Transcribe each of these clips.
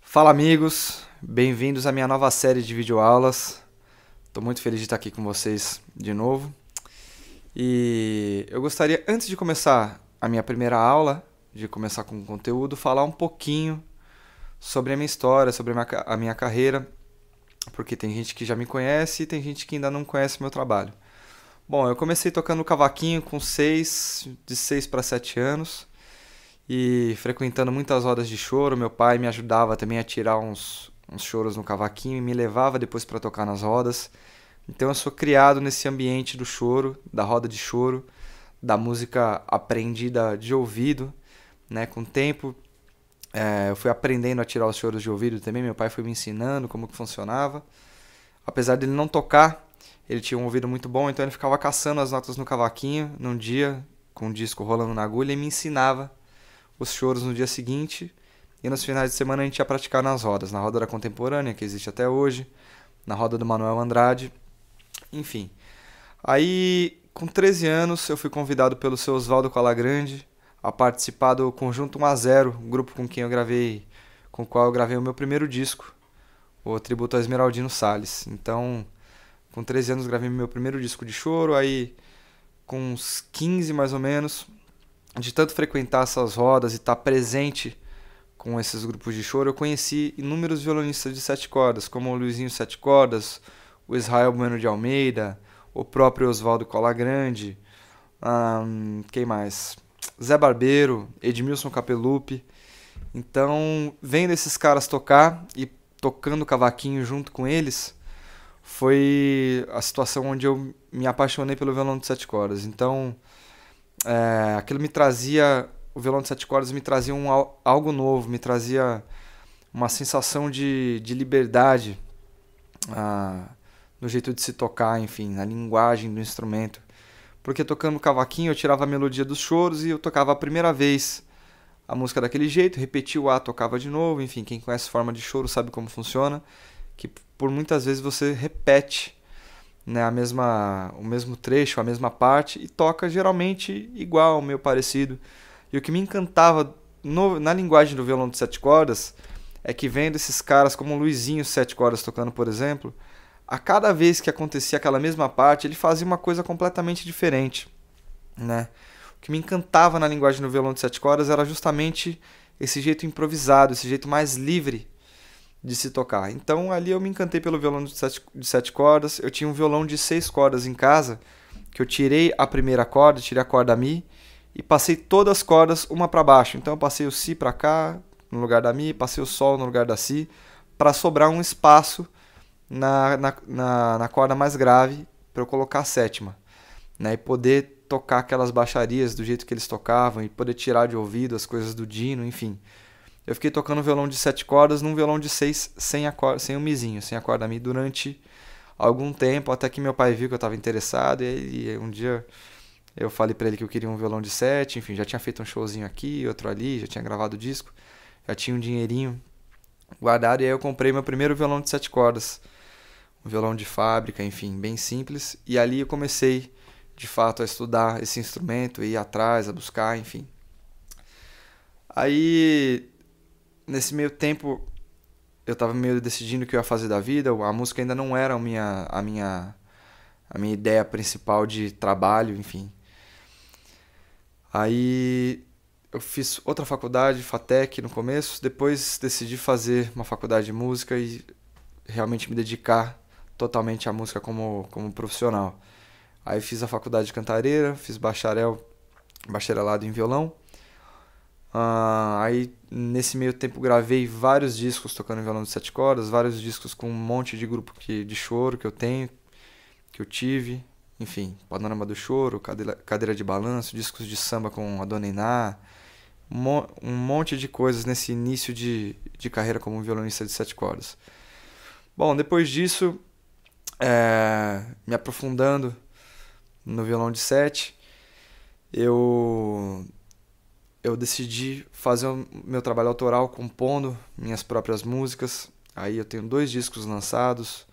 Fala amigos, bem-vindos à minha nova série de videoaulas. Estou muito feliz de estar aqui com vocês de novo. E eu gostaria, antes de começar a minha primeira aula, de começar com o conteúdo, falar um pouquinho sobre a minha história, sobre a minha carreira, porque tem gente que já me conhece e tem gente que ainda não conhece meu trabalho. Bom, eu comecei tocando cavaquinho com de 6 para 7 anos e frequentando muitas rodas de choro. Meu pai me ajudava também a tirar uns choros no cavaquinho e me levava depois para tocar nas rodas. Então eu sou criado nesse ambiente do choro, da roda de choro, da música aprendida de ouvido, né? Com o tempo, eu fui aprendendo a tirar os choros de ouvido também. Meu pai foi me ensinando como que funcionava. Apesar dele não tocar, ele tinha um ouvido muito bom, então ele ficava caçando as notas no cavaquinho num dia, com o disco rolando na agulha, e me ensinava os choros no dia seguinte. E nos finais de semana a gente ia praticar nas rodas, na roda da Contemporânea, que existe até hoje, na roda do Manuel Andrade, enfim. Aí, com 13 anos, eu fui convidado pelo seu Oswaldo Colagrande a participar do Conjunto 1 a 0, um grupo com o qual eu gravei o meu primeiro disco, o Tributo a Esmeraldino Salles. Então, com 13 anos gravei meu primeiro disco de choro. Aí com uns 15 mais ou menos, de tanto frequentar essas rodas e estar presente com esses grupos de choro, eu conheci inúmeros violonistas de sete cordas, como o Luizinho Sete Cordas, o Israel Bueno de Almeida, o próprio Oswaldo Colagrande, quem mais? Zé Barbeiro, Edmilson Capelupi. Então, vendo esses caras tocar e tocando cavaquinho junto com eles, foi a situação onde eu me apaixonei pelo violão de sete cordas. Então, aquilo me trazia, o violão de sete cordas me trazia algo novo, me trazia uma sensação de liberdade, no jeito de se tocar, enfim, na linguagem do instrumento. Porque tocando cavaquinho eu tirava a melodia dos choros e eu tocava a primeira vez a música daquele jeito, repetia o A, tocava de novo, enfim, quem conhece forma de choro sabe como funciona, que por muitas vezes você repete, né, o mesmo trecho, a mesma parte, e toca geralmente igual, meio parecido. E o que me encantava na linguagem do violão de sete cordas é que, vendo esses caras como o Luizinho Sete Cordas tocando, por exemplo, a cada vez que acontecia aquela mesma parte, ele fazia uma coisa completamente diferente, né? O que me encantava na linguagem do violão de sete cordas era justamente esse jeito improvisado, esse jeito mais livre de se tocar. Então ali eu me encantei pelo violão de sete cordas. Eu tinha um violão de 6 cordas em casa, que eu tirei a primeira corda, tirei a corda Mi e passei todas as cordas uma para baixo. Então eu passei o Si para cá no lugar da Mi, passei o Sol no lugar da Si, para sobrar um espaço na corda mais grave para eu colocar a sétima, né? E poder tocar aquelas baixarias do jeito que eles tocavam e poder tirar de ouvido as coisas do Dino, enfim. Eu fiquei tocando violão de 7 cordas num violão de 6 sem o mizinho, sem a corda Mi, durante algum tempo, até que meu pai viu que eu estava interessado, e um dia eu falei para ele que eu queria um violão de 7, enfim, já tinha feito um showzinho aqui, outro ali, já tinha gravado o disco, já tinha um dinheirinho guardado, e aí eu comprei meu primeiro violão de 7 cordas, um violão de fábrica, enfim, bem simples, e ali eu comecei, de fato, a estudar esse instrumento, ir atrás, a buscar, enfim. Aí, nesse meio tempo, eu estava meio decidindo o que eu ia fazer da vida. A música ainda não era a minha ideia principal de trabalho, enfim. Aí eu fiz outra faculdade, FATEC, no começo. Depois decidi fazer uma faculdade de música e realmente me dedicar totalmente à música como profissional. Aí fiz a faculdade de cantareira, fiz bacharelado em violão. Aí nesse meio tempo gravei vários discos tocando violão de sete cordas, vários discos com um monte de grupo de choro que eu tenho, que eu tive, enfim, Panorama do Choro, Cadeira de Balanço, discos de samba com a Dona Iná, um monte de coisas nesse início de carreira como violonista de sete cordas. Bom, depois disso, me aprofundando no violão de sete, eu decidi fazer o meu trabalho autoral compondo minhas próprias músicas. Aí eu tenho 2 discos lançados,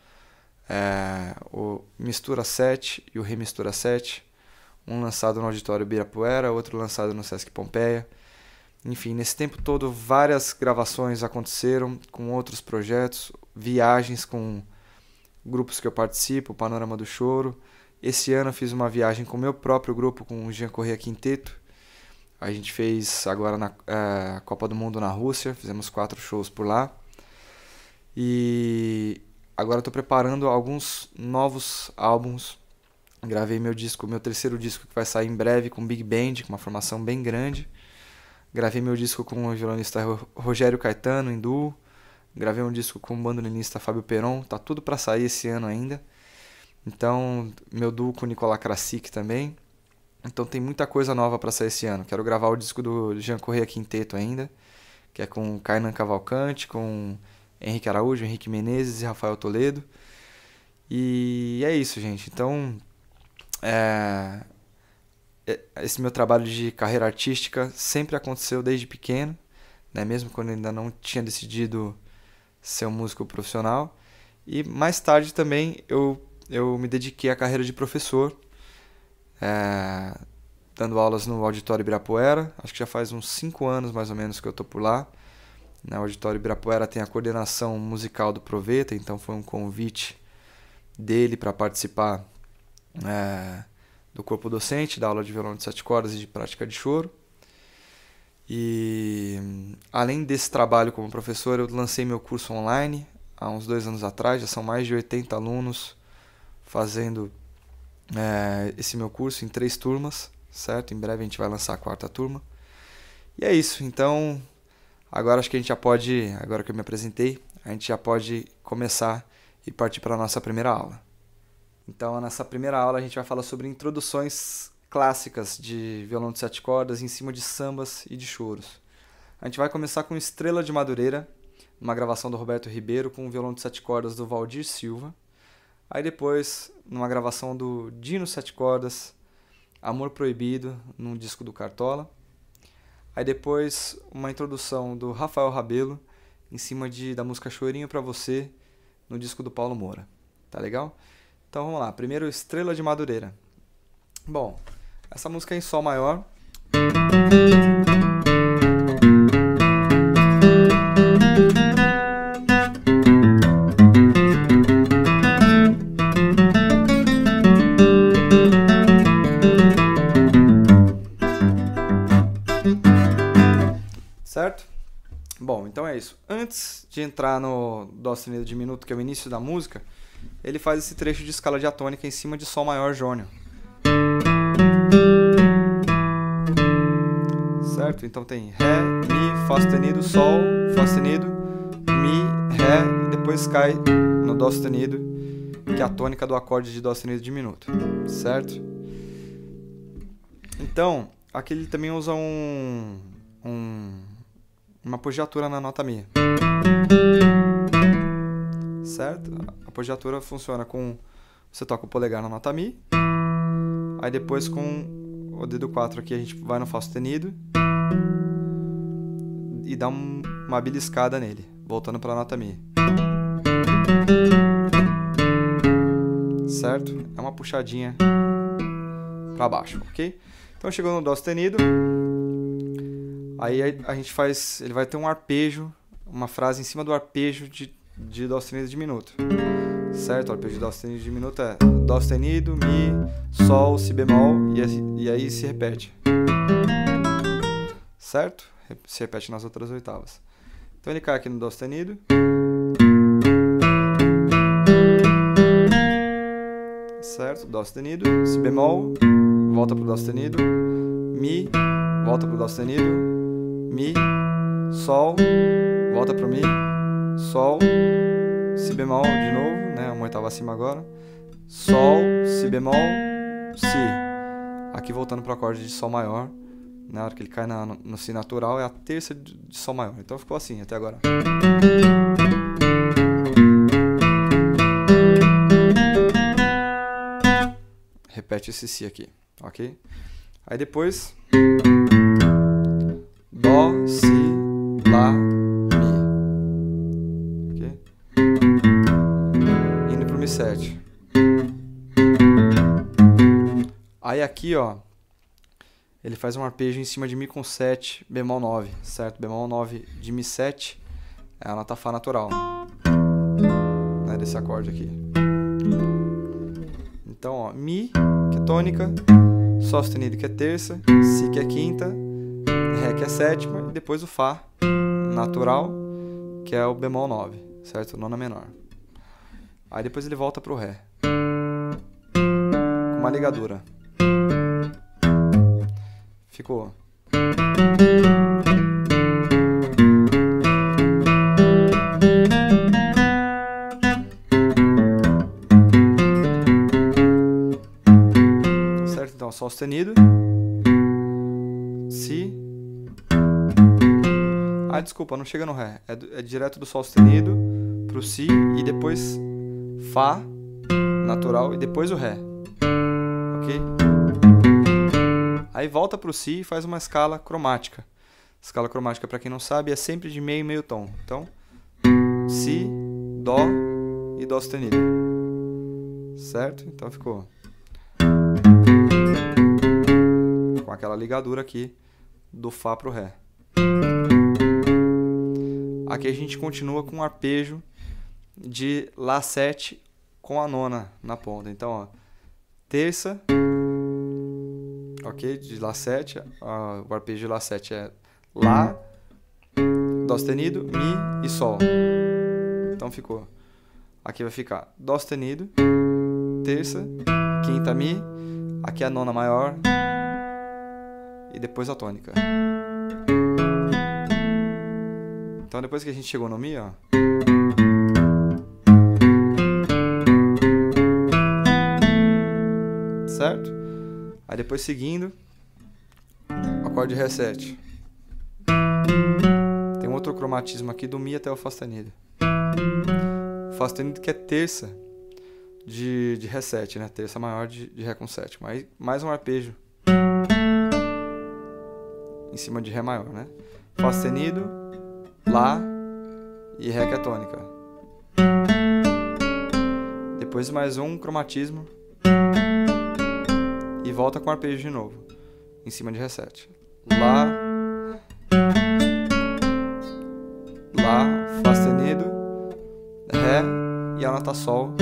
o Mistura 7 e o Remistura 7, um lançado no Auditório Ibirapuera, outro lançado no Sesc Pompeia. Enfim, nesse tempo todo várias gravações aconteceram com outros projetos, viagens com grupos que eu participo, Panorama do Choro. Esse ano eu fiz uma viagem com o meu próprio grupo, com o Jean Correia Quinteto. A gente fez agora na Copa do Mundo na Rússia, fizemos 4 shows por lá. E agora estou preparando alguns novos álbuns. Gravei meu terceiro disco que vai sair em breve com Big Band, com uma formação bem grande. Gravei meu disco com o violonista Rogério Caetano, em duo. Gravei um disco com o bandolinista Fábio Peron. Tá tudo para sair esse ano ainda. Então, meu duo com o Nicolas Krasik também. Então tem muita coisa nova para sair esse ano. Quero gravar o disco do Jean Correia Quinteto ainda, que é com Kainan Cavalcante, com Henrique Araújo, Henrique Menezes e Rafael Toledo. E é isso, gente. Então, esse meu trabalho de carreira artística sempre aconteceu desde pequeno, né? Mesmo quando eu ainda não tinha decidido ser um músico profissional. E mais tarde também eu me dediquei à carreira de professor, dando aulas no Auditório Ibirapuera. Acho que já faz uns 5 anos mais ou menos que eu estou por lá. O Auditório Ibirapuera tem a coordenação musical do Proveta, então foi um convite dele para participar do corpo docente, da aula de violão de 7 cordas e de prática de choro. E além desse trabalho como professor, eu lancei meu curso online há uns 2 anos atrás. Já são mais de 80 alunos fazendo esse meu curso em 3 turmas, certo? Em breve a gente vai lançar a 4ª turma. E é isso, então agora acho que a gente já pode, agora que eu me apresentei, a gente já pode começar e partir para a nossa primeira aula. Então, nessa primeira aula a gente vai falar sobre introduções clássicas de violão de 7 cordas em cima de sambas e de choros. A gente vai começar com Estrela de Madureira, uma gravação do Roberto Ribeiro com o violão de 7 cordas do Valdir Silva. Aí depois, numa gravação do Dino 7 cordas, Amor Proibido, num disco do Cartola. Aí depois, uma introdução do Rafael Rabelo, em cima da música Chorinho Pra Você, no disco do Paulo Moura. Tá legal? Então vamos lá. Primeiro, Estrela de Madureira. Bom, essa música é em Sol maior. Certo? Bom, então é isso. Antes de entrar no Dó sustenido diminuto, que é o início da música, ele faz esse trecho de escala diatônica em cima de Sol maior jônio. Certo? Então tem Ré, Mi, Fá sustenido, Sol, Fá sustenido, Mi, Ré, e depois cai no Dó sustenido, que é a tônica do acorde de Dó sustenido diminuto. Certo? Então, aqui ele também usa uma apogiatura na nota Mi. Certo? A apogiatura funciona com... Você toca o polegar na nota Mi, aí depois com o dedo 4 aqui a gente vai no Fá sustenido e dá uma beliscada nele, voltando para a nota Mi. Certo? É uma puxadinha para baixo, ok? Então chegou no Dó sustenido, aí a gente faz... Ele vai ter um arpejo, uma frase em cima do arpejo de Dó sustenido diminuto. Certo? O arpejo de Dó sustenido diminuto é Dó sustenido, Mi, Sol, Si bemol e aí se repete. Certo? Se repete nas outras oitavas. Então ele cai aqui no Dó sustenido. Certo? Dó sustenido, Si bemol, volta pro Dó sustenido, Mi, volta pro Dó sustenido, Mi, Sol, volta pro Mi, Sol, Si bemol de novo, né? Uma oitava acima agora. Sol, Si bemol, Si. Aqui voltando para o acorde de Sol maior. Na hora que ele cai no Si natural é a terça de Sol maior. Então ficou assim até agora. Repete esse Si aqui, ok? Aí depois Dó, Si, Lá, Mi. Ok? Indo pro Mi 7. Aí aqui, ó, ele faz um arpejo em cima de Mi com 7, bemol 9, certo? Bemol 9 de Mi 7 é a nota Fá natural, né, desse acorde aqui. Então, ó, Mi, que é tônica, Sol sustenido, que é terça, Si, que é quinta, Ré, que é sétima, e depois o Fá natural, que é o bemol 9, certo? Nona menor. Aí depois ele volta pro Ré, com uma ligadura. Ficou. Certo? Então, Sol sustenido, Si. Ah, desculpa, não chega no Ré. É direto do Sol sustenido pro Si e depois Fá natural e depois o Ré. Ok? Aí volta pro Si e faz uma escala cromática. Escala cromática, para quem não sabe, é sempre de meio e meio tom. Então, Si, Dó e Dó sustenido. Certo? Então ficou com aquela ligadura aqui do Fá pro Ré. Aqui a gente continua com um arpejo de Lá7 com a nona na ponta. Então, ó, terça, ok, de Lá7, o arpejo de Lá7 é Lá, Dó sustenido, Mi e Sol. Então ficou, aqui vai ficar Dó sustenido, terça, quinta Mi, aqui é a nona maior e depois a tônica. Então depois que a gente chegou no Mi, ó, certo? Aí depois seguindo, acorde Ré7. Tem um outro cromatismo aqui do Mi até o Fá sustenido. Fá sustenido que é terça de Ré7, né? Terça maior de Ré com sétima. Aí mais um arpejo em cima de Ré maior, né? Fá sustenido, Lá e Ré que é tônica. Depois mais um cromatismo e volta com arpejo de novo em cima de Ré7. Lá, Fá sustenido, Ré e a nota Sol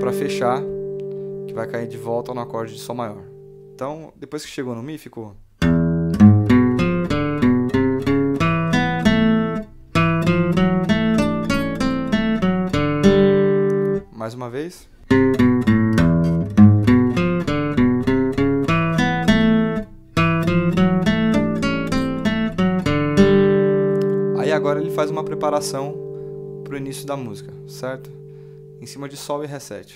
para fechar, que vai cair de volta no acorde de Sol maior. Então, depois que chegou no Mi, ficou mais uma vez. Aí agora ele faz uma preparação para o início da música, certo? Em cima de Sol e Ré7.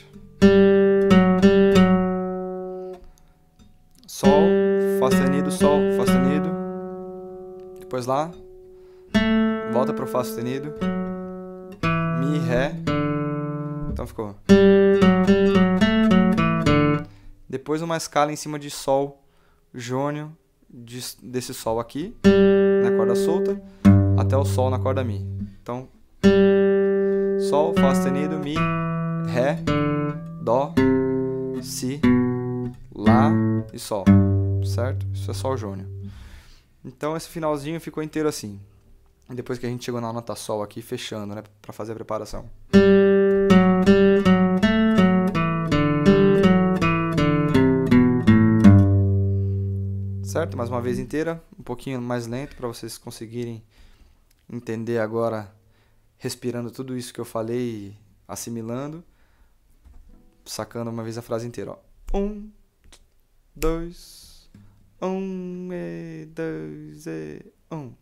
Sol, Fá sustenido, Sol, Fá sustenido. Depois Lá, volta para o Fá sustenido, Mi, Ré. Então ficou. Depois uma escala em cima de Sol jônio, desse Sol aqui, na corda solta, até o Sol na corda Mi. Então, Sol, Fá sustenido, Mi, Ré, Dó, Si, Lá e Sol, certo? Isso é Sol jônio. Então esse finalzinho ficou inteiro assim. Depois que a gente chegou na nota Sol aqui, fechando, né, para fazer a preparação. Certo? Mais uma vez inteira, um pouquinho mais lento para vocês conseguirem entender agora, respirando tudo isso que eu falei e assimilando, sacando uma vez a frase inteira, ó. 1, 2, 1 e 2 e 1.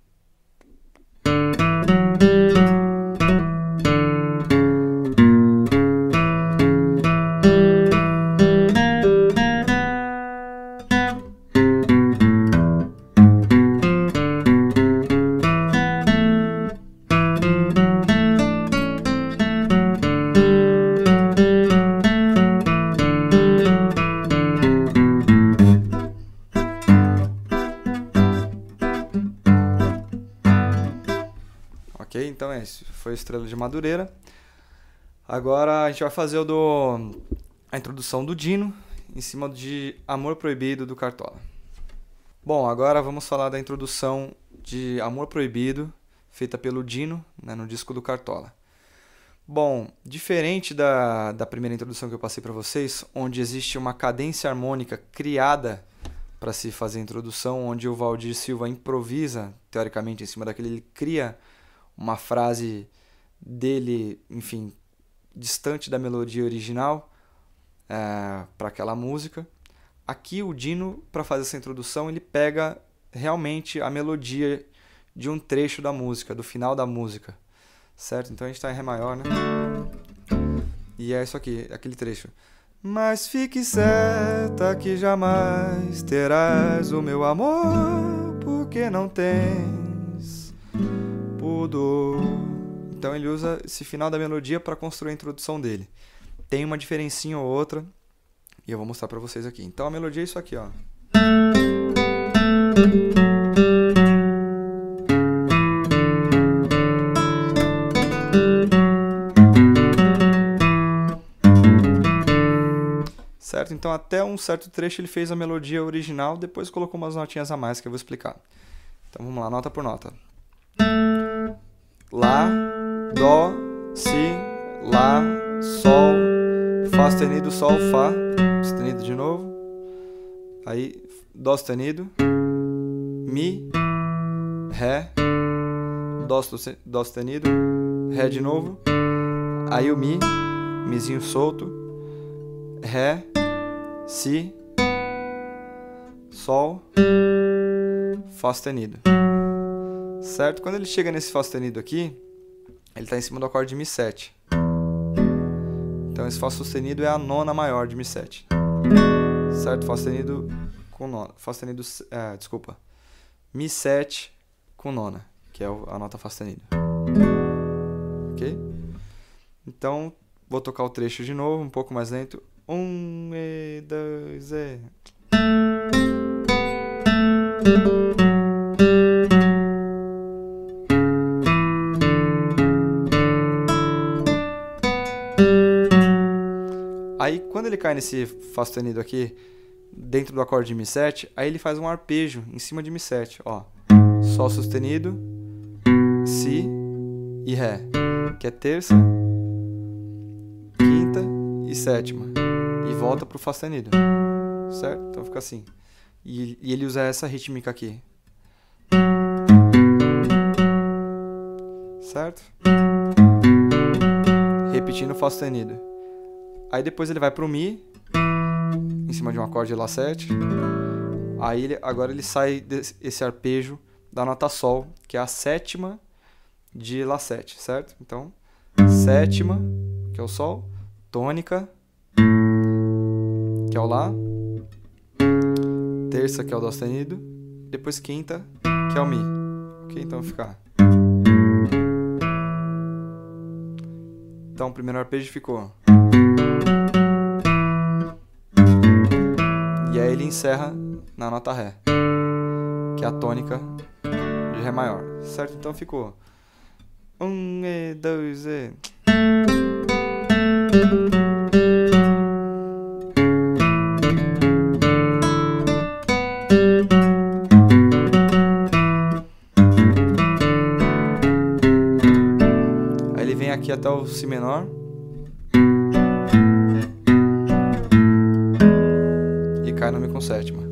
Ok? Então é isso. Foi a Estrela de Madureira. Agora a gente vai fazer a introdução do Dino em cima de Amor Proibido do Cartola. Bom, agora vamos falar da introdução de Amor Proibido, feita pelo Dino, né, no disco do Cartola. Bom, diferente da primeira introdução que eu passei para vocês, onde existe uma cadência harmônica criada para se fazer a introdução, onde o Valdir Silva improvisa, teoricamente, em cima daquele, ele cria uma frase dele, enfim, distante da melodia original para aquela música. Aqui o Dino, para fazer essa introdução, ele pega realmente a melodia de um trecho da música, do final da música, certo? Então a gente está em Ré maior, né? E é isso aqui, aquele trecho. Mas fique certa que jamais terás o meu amor, porque não tens pudor. Então ele usa esse final da melodia para construir a introdução dele. Tem uma diferencinha ou outra, e eu vou mostrar para vocês aqui. Então a melodia é isso aqui, ó. Certo? Então até um certo trecho ele fez a melodia original, depois colocou umas notinhas a mais que eu vou explicar. Então vamos lá, nota por nota. Lá, Dó, Si, Lá, Sol, Fá sustenido, Sol, Fá sustenido de novo, aí Dó sustenido, Mi, Ré, Dó sustenido, Ré de novo, aí o Mi, Mizinho solto, Ré, Si, Sol, Fá sustenido, certo? Quando ele chega nesse Fá sustenido aqui, ele está em cima do acorde de Mi7. Então esse Fá sustenido é a nona maior de Mi7, certo? Fá sustenido com nona, Fá sustenido, desculpa, Mi7 com nona, que é a nota Fá sustenido, ok? Então vou tocar o trecho de novo, um pouco mais lento. 1 e 2 e... Aí, quando ele cai nesse Fá sustenido aqui, dentro do acorde de Mi7, aí ele faz um arpejo em cima de Mi7, ó. Sol sustenido, Si e Ré, que é terça, quinta e sétima. E volta pro Fá sustenido, certo? Então fica assim. E ele usa essa rítmica aqui, certo? Repetindo o Fá sustenido. Aí depois ele vai pro Mi, em cima de um acorde de Lá7. Aí agora ele sai desse arpejo da nota Sol, que é a sétima de Lá7, certo? Então, sétima, que é o Sol, tônica, que é o Lá, terça, que é o Dó sustenido, depois quinta, que é o Mi. Ok? Então fica. Então o primeiro arpejo ficou. E aí ele encerra na nota Ré, que é a tônica de Ré maior, certo? Então ficou 1 e 2 e... Aí ele vem aqui até o Si menor. Cai no Mi com sétima,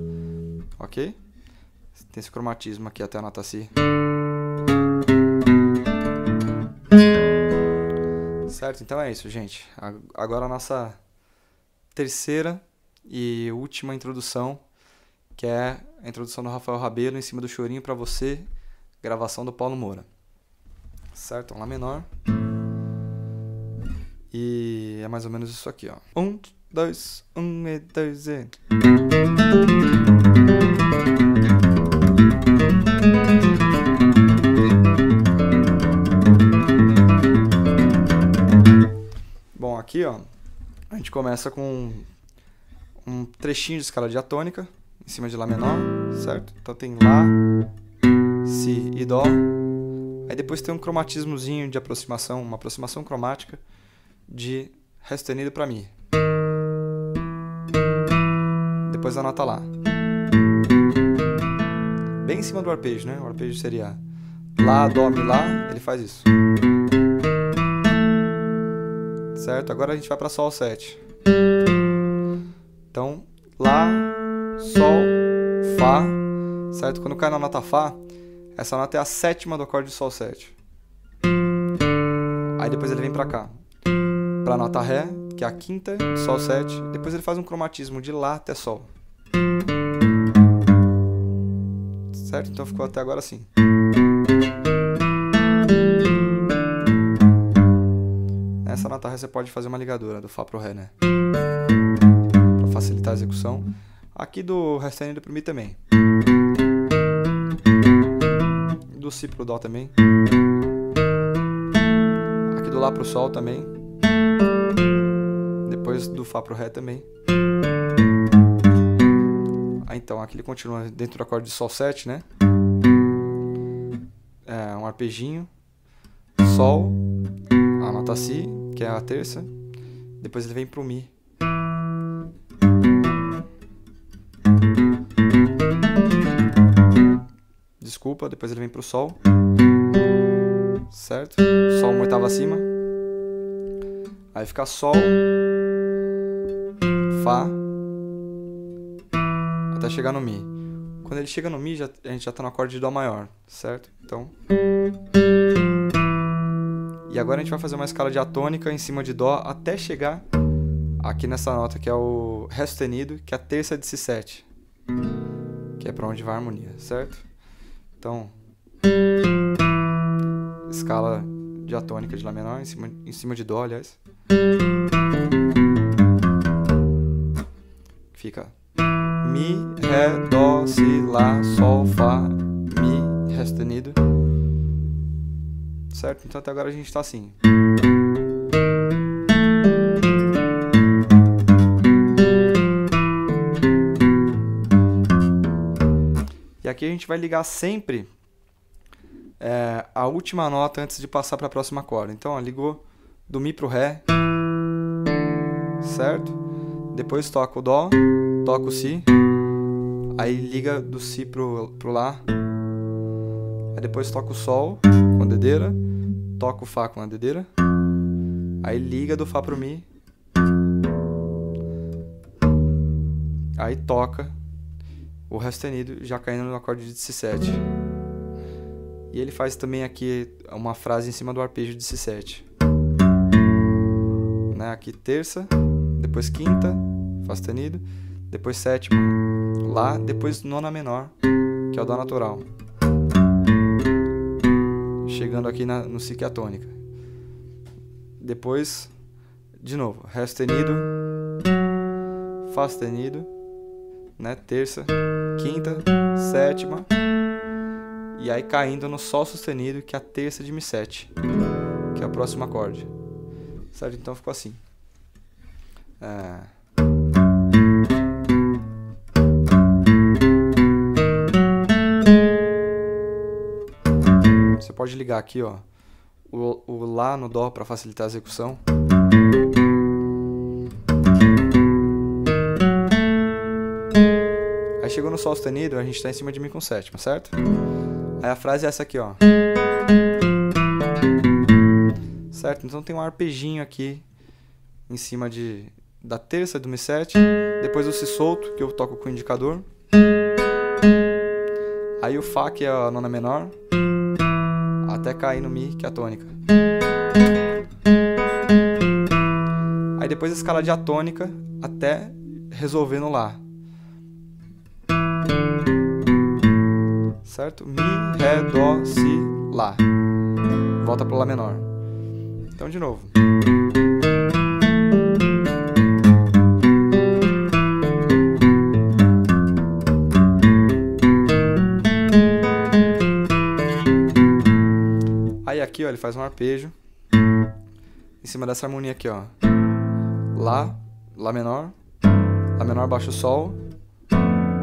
ok? Tem esse cromatismo aqui até a nota Si. Certo? Então é isso, gente. Agora a nossa terceira e última introdução, que é a introdução do Rafael Rabelo em cima do Chorinho Pra Você, gravação do Paulo Moura. Certo? Um Lá menor. E é mais ou menos isso aqui, ó. 1, 2, 1 e 2 e... Bom, aqui, ó, a gente começa com um trechinho de escala diatônica em cima de Lá menor, certo? Então tem Lá, Si e Dó. Aí depois tem um cromatismozinho de aproximação, uma aproximação cromática de Ré sustenido para Mi. Depois a nota Lá. bem em cima do arpejo, né? O arpejo seria Lá, Dó, Mi, Lá, ele faz isso. Certo? Agora a gente vai para Sol 7. Então, Lá, Sol, Fá, certo? Quando cai na nota Fá, essa nota é a sétima do acorde de Sol 7. Aí depois ele vem para cá, para a nota Ré, que é a quinta de Sol 7. Depois ele faz um cromatismo de Lá até Sol. Certo? Então ficou até agora assim. Nessa nota Ré você pode fazer uma ligadura do Fá pro Ré, né? Para facilitar a execução. Aqui do Ré sustenido pro Mi também. Do Si pro Dó também. Aqui do Lá pro Sol também. Depois do Fá pro Ré também. Então, aqui ele continua dentro do acorde de Sol 7, né? É um arpejinho. Sol, a nota Si, que é a terça. Depois ele vem pro Mi. Desculpa, depois ele vem pro Sol. Certo? Sol uma oitava acima. Aí fica Sol, Fá, até chegar no Mi. Quando ele chega no Mi, a gente já está no acorde de Dó maior, certo? Então... E agora a gente vai fazer uma escala diatônica em cima de Dó até chegar aqui nessa nota, que é o Ré sustenido, que é a terça de Si7, que é para onde vai a harmonia, certo? Então, escala diatônica de Lá menor em cima de Dó, aliás. Fica Mi, Ré, Dó, Si, Lá, Sol, Fá, Mi, Ré sustenido. Certo? Então até agora a gente está assim. E aqui a gente vai ligar sempre a última nota antes de passar para a próxima corda. Então, ó, ligou do Mi pro Ré, certo? Depois toca o Dó, toca o Si, aí liga do Si pro Lá, aí depois toca o Sol com a dedeira, toca o Fá com a dedeira, aí liga do Fá pro Mi, aí toca o Ré sustenido já caindo no acorde de Si7. E ele faz também aqui uma frase em cima do arpejo de Si7. Né? Aqui terça, depois quinta, Fá sustenido, depois sétima, Lá, depois nona menor, que é o Dó natural. Chegando aqui no Si, que é a tônica. Depois, de novo, Ré sustenido, Fá sustenido, né? Terça, quinta, sétima, e aí caindo no Sol sustenido, que é a terça de Mi7, que é o próximo acorde. Certo? Então ficou assim. Você pode ligar aqui, ó, o Lá no Dó para facilitar a execução. Aí chegou no Sol sustenido, a gente está em cima de Mi com sétima, certo? Aí a frase é essa aqui, ó. Certo? Então tem um arpejinho aqui em cima da terça do Mi7, depois o Si solto, que eu toco com o indicador. Aí o Fá, que é a nona menor, até cair no Mi, que é a tônica. Aí depois a escala diatônica até resolver no Lá. Certo? Mi, Ré, Dó, Si, Lá. Volta pro Lá menor. Então de novo. Aí aqui, ó, ele faz um arpejo em cima dessa harmonia aqui, ó. Lá, Lá menor baixo Sol,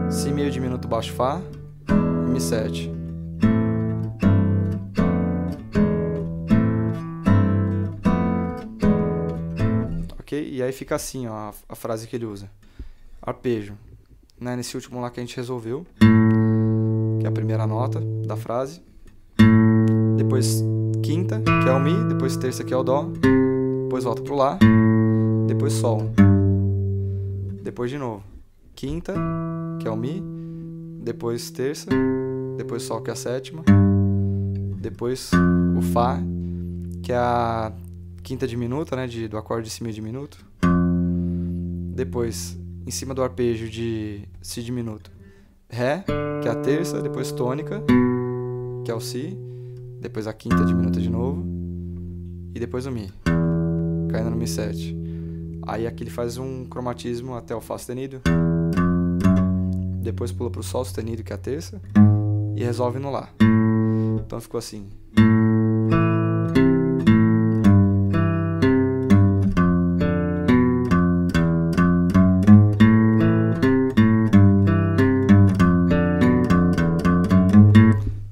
Si meio diminuto baixo Fá, Mi7. Ok? E aí fica assim, ó, a frase que ele usa. Arpejo, né? Nesse último lá que a gente resolveu, que a primeira nota da frase. Depois quinta, que é o Mi. Depois terça, que é o Dó. Depois volta pro Lá. Depois Sol. Depois de novo. Quinta, que é o Mi. Depois terça. Depois Sol, que é a sétima. Depois o Fá, que é a quinta diminuta, né, do acorde de Si diminuto. Depois, em cima do arpejo de Si diminuto, Ré, que é a terça. Depois tônica, que é o Si. Depois a quinta diminuta de novo. E depois o Mi, caindo no Mi7. Aí aqui ele faz um cromatismo até o Fá sustenido. Depois pula pro Sol sustenido, que é a terça. E resolve no Lá. Então ficou assim.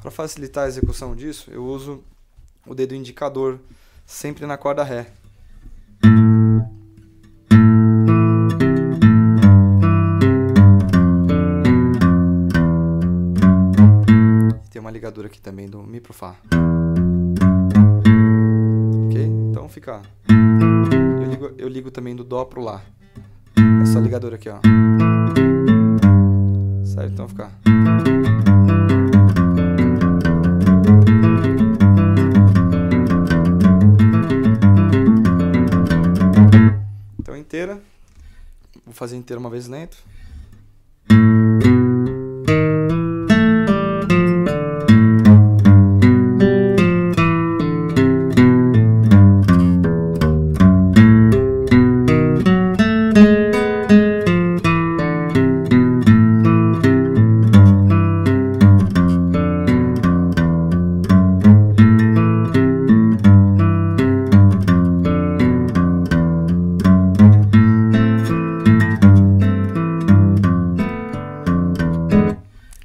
Para facilitar a execução disso, eu uso o dedo indicador sempre na corda Ré. Tem uma ligadura aqui também do Mi pro Fá. Ok? Então fica. Eu ligo também do Dó pro Lá. Essa ligadura aqui, ó. Certo? Então fica. Então inteira. Vou fazer inteira uma vez lento.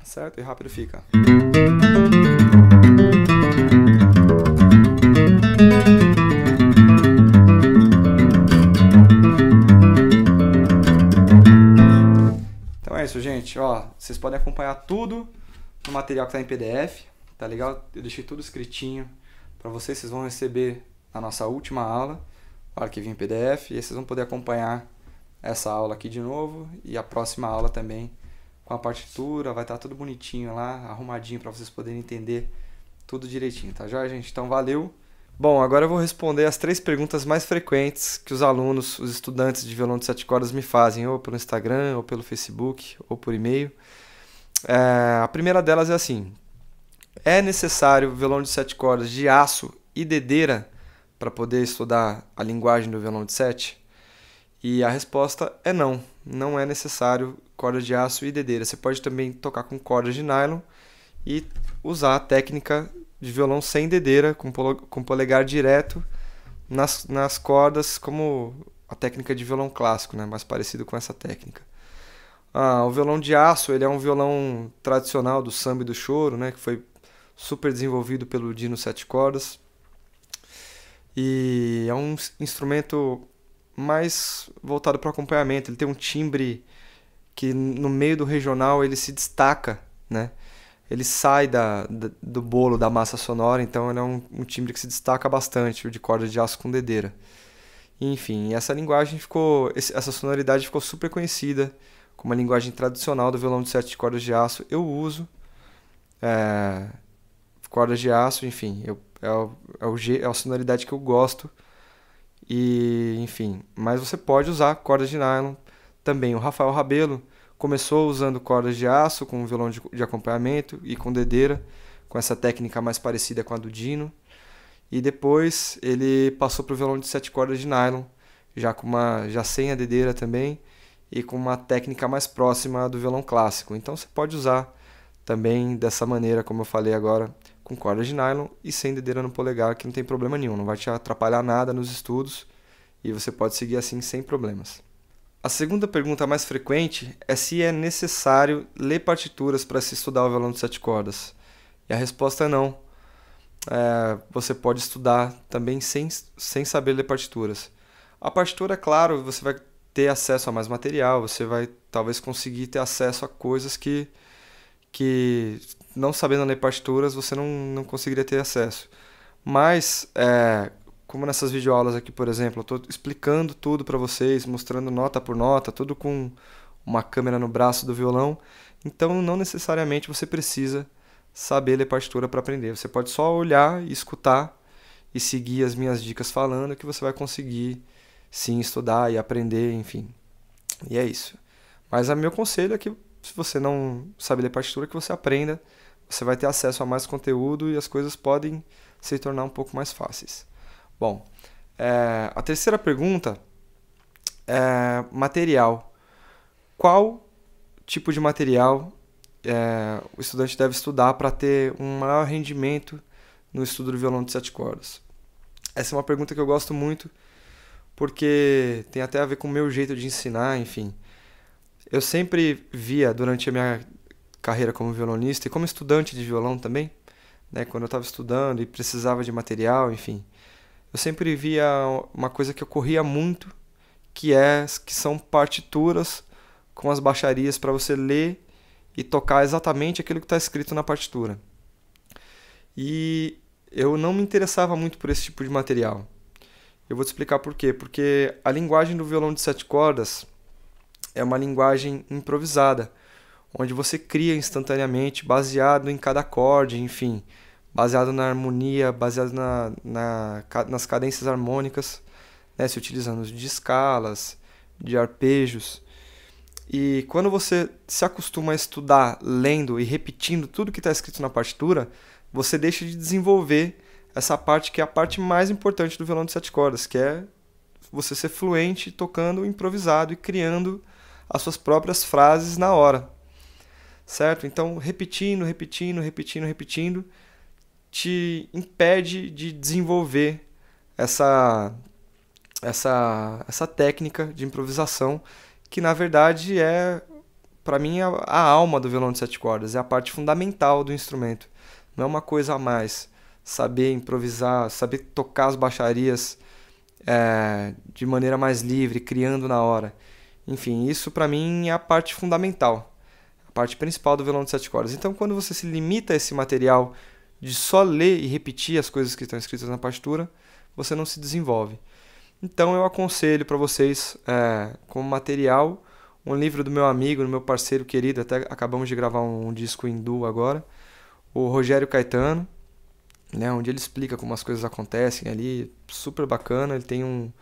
Certo? E rápido fica. Então é isso, gente. Ó, vocês podem acompanhar tudo no material que está em PDF, tá legal? Eu deixei tudo escritinho para vocês. Vocês vão receber a nossa última aula, o arquivo em PDF, e aí vocês vão poder acompanhar essa aula aqui de novo e a próxima aula também com a partitura. Vai estar tudo bonitinho lá, arrumadinho para vocês poderem entender tudo direitinho, tá já, gente? Então valeu! Bom, agora eu vou responder as 3 perguntas mais frequentes que os alunos, os estudantes de violão de 7 cordas me fazem, ou pelo Instagram, ou pelo Facebook, ou por e-mail. A primeira delas é assim: é necessário violão de 7 cordas de aço e dedeira para poder estudar a linguagem do violão de 7? E a resposta é não, não é necessário cordas de aço e dedeira. Você pode também tocar com cordas de nylon e usar a técnica de violão sem dedeira, com polegar direto nas cordas, como a técnica de violão clássico, né? Mais parecido com essa técnica. O violão de aço, ele é um violão tradicional do samba e do choro, né? Que foi super desenvolvido pelo Dino 7 cordas. E é um instrumento mais voltado para o acompanhamento. Ele tem um timbre que no meio do regional ele se destaca, né? Ele sai do bolo da massa sonora, então ele é um timbre que se destaca bastante, o de corda de aço com dedeira. Enfim, essa linguagem essa sonoridade ficou super conhecida como a linguagem tradicional do violão de 7 cordas de aço. Eu uso cordas de aço, enfim, é a sonoridade que eu gosto. E, enfim, mas você pode usar cordas de nylon também. O Rafael Rabelo começou usando cordas de aço com violão de acompanhamento e com dedeira, com essa técnica mais parecida com a do Dino. E depois ele passou para o violão de 7 cordas de nylon, já sem a dedeira também, e com uma técnica mais próxima do violão clássico. Então você pode usar também dessa maneira, como eu falei agora, com cordas de nylon e sem dedeira no polegar, que não tem problema nenhum, não vai te atrapalhar nada nos estudos e você pode seguir assim sem problemas. A segunda pergunta mais frequente é se é necessário ler partituras para se estudar o violão de 7 cordas. E a resposta é não. Você pode estudar também sem saber ler partituras. A partitura, é claro, você vai ter acesso a mais material, você vai talvez conseguir ter acesso a coisas que não sabendo ler partituras, você não conseguiria ter acesso. Mas, como nessas videoaulas aqui, por exemplo, eu estou explicando tudo para vocês, mostrando nota por nota, tudo com uma câmera no braço do violão, então não necessariamente você precisa saber ler partitura para aprender. Você pode só olhar e escutar e seguir as minhas dicas falando que você vai conseguir sim estudar e aprender, enfim. E é isso. Mas o meu conselho é que se você não sabe ler partitura, que você aprenda, você vai ter acesso a mais conteúdo e as coisas podem se tornar um pouco mais fáceis. Bom, a terceira pergunta é material. Qual tipo de material o estudante deve estudar para ter um maior rendimento no estudo do violão de 7 cordas? Essa é uma pergunta que eu gosto muito, porque tem até a ver com o meu jeito de ensinar, enfim. Eu sempre via, durante a minha carreira como violonista e como estudante de violão também, né, quando eu estava estudando e precisava de material, enfim, eu sempre via uma coisa que ocorria muito, que são partituras com as baixarias para você ler e tocar exatamente aquilo que está escrito na partitura. E eu não me interessava muito por esse tipo de material. Eu vou te explicar por quê. Porque a linguagem do violão de 7 cordas é uma linguagem improvisada, onde você cria instantaneamente, baseado em cada acorde, enfim, baseado na harmonia, baseado nas cadências harmônicas, né, se utilizando de escalas, de arpejos. E quando você se acostuma a estudar lendo e repetindo tudo que está escrito na partitura, você deixa de desenvolver essa parte que é a parte mais importante do violão de 7 cordas, que é você ser fluente tocando improvisado e criando as suas próprias frases na hora, certo? Então, repetindo, te impede de desenvolver essa técnica de improvisação, que na verdade é, para mim, a alma do violão de 7 cordas, é a parte fundamental do instrumento. Não é uma coisa a mais. Saber improvisar, saber tocar as baixarias de maneira mais livre, criando na hora. Enfim, isso para mim é a parte fundamental, a parte principal do violão de 7 cordas. Então, quando você se limita a esse material de só ler e repetir as coisas que estão escritas na partitura, você não se desenvolve. Então, eu aconselho para vocês, como material, um livro do meu amigo, do meu parceiro querido, até acabamos de gravar um disco em duo agora, o Rogério Caetano, né, onde ele explica como as coisas acontecem ali, super bacana. Ele tem um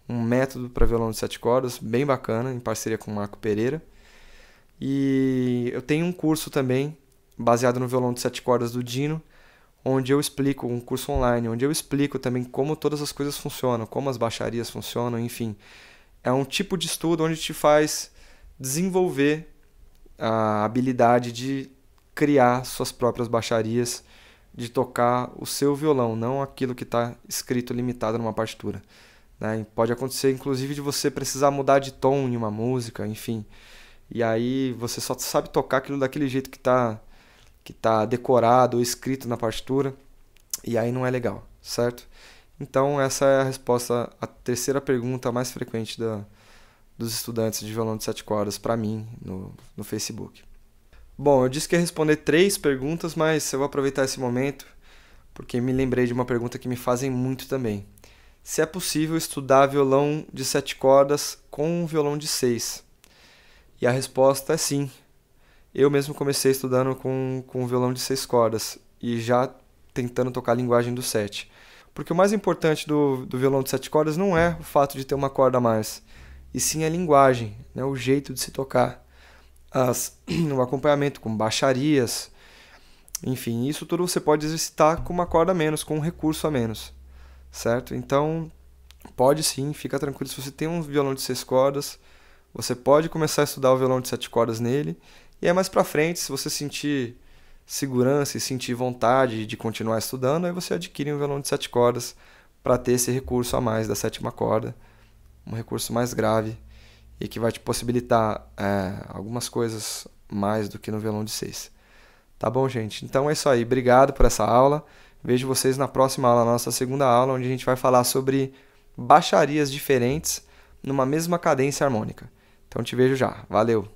método para violão de 7 cordas, bem bacana, em parceria com o Marco Pereira. E eu tenho um curso também, baseado no violão de 7 cordas do Dino, onde eu explico, um curso online, onde eu explico também como todas as coisas funcionam, como as baixarias funcionam, enfim. É um tipo de estudo onde te faz desenvolver a habilidade de criar suas próprias baixarias, de tocar o seu violão, não aquilo que está escrito limitado numa partitura, né? Pode acontecer, inclusive, de você precisar mudar de tom em uma música, enfim. E aí você só sabe tocar aquilo daquele jeito que tá decorado ou escrito na partitura, e aí não é legal, certo? Então essa é a resposta à terceira pergunta mais frequente dos estudantes de violão de 7 cordas para mim no Facebook. Bom, eu disse que ia responder 3 perguntas, mas eu vou aproveitar esse momento porque me lembrei de uma pergunta que me fazem muito também. Se é possível estudar violão de 7 cordas com um violão de 6? E a resposta é sim. Eu mesmo comecei estudando com um violão de 6 cordas e já tentando tocar a linguagem do 7. Porque o mais importante do violão de 7 cordas não é o fato de ter uma corda a mais, e sim a linguagem, né, o jeito de se tocar. O acompanhamento com baixarias, enfim, isso tudo você pode exercitar com uma corda a menos, com um recurso a menos, certo? Então, pode sim, fica tranquilo, se você tem um violão de 6 cordas, você pode começar a estudar o violão de 7 cordas nele, e aí mais pra frente, se você sentir segurança e sentir vontade de continuar estudando, aí você adquire um violão de 7 cordas para ter esse recurso a mais da 7ª corda, um recurso mais grave, e que vai te possibilitar algumas coisas mais do que no violão de 6. Tá bom, gente? Então é isso aí. Obrigado por essa aula. Vejo vocês na próxima aula, na nossa segunda aula, onde a gente vai falar sobre baixarias diferentes numa mesma cadência harmônica. Então te vejo já. Valeu!